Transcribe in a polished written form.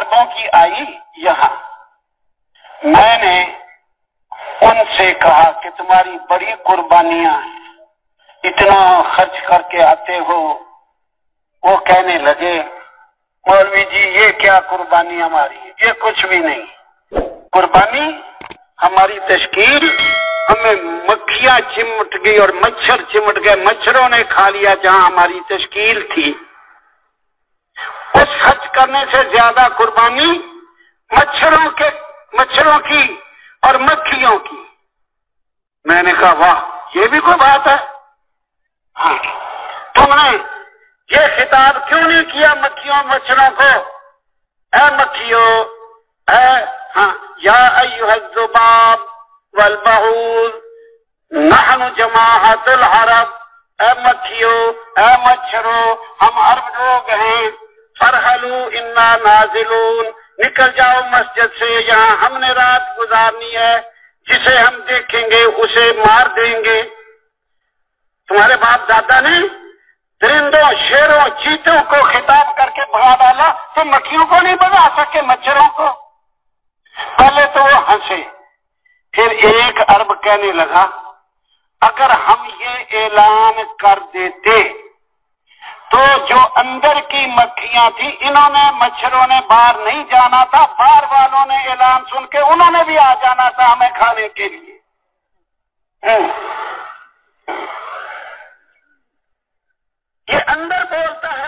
अरबों की आई यहाँ। मैंने उनसे कहा कि तुम्हारी बड़ी कुर्बानियां हैं, इतना खर्च करके आते हो। वो कहने लगे मौलवी जी ये क्या कुर्बानी हमारी, ये कुछ भी नहीं। कुर्बानी हमारी तश्कील, हमें मक्खियां चिमट गई और मच्छर चिमट गए, मच्छरों ने खा लिया जहां हमारी तश्कील थी। उस खर्च करने से ज्यादा कुर्बानी मच्छरों की और मक्खियों की। मैंने कहा वाह ये भी कोई बात है। हाँ, तुमने ये खिताब क्यों नहीं किया मक्खियों मच्छरों को? ऐ मक्खियों, हाँ, या अय्युहज़्ज़ुबाब वल बऊद नहनु जमाअतुल अरब। ऐ मक्खियों, ऐ मच्छरों, हम अरब लोग हैं। फरहलू इन्ना नाजिलून, निकल जाओ मस्जिद से, यहाँ हमने रात गुजारनी है। जिसे हम देखेंगे उसे मार देंगे। तुम्हारे बाप दादा ने दरिंदों, शेरों, चीतों को खिताब करके भगा डाला, तो मक्खियों को नहीं भगा सके, मच्छरों को? पहले तो वो हंसे, फिर एक अरब कहने लगा अगर हम ये ऐलान कर देते तो जो अंदर की मक्खियां थी, इन्होंने मच्छरों ने बाहर नहीं जाना था, बाहर वालों ने ऐलान सुन के उन्होंने भी आ जाना था हमें खाने के लिए। ये अंदर बोलता है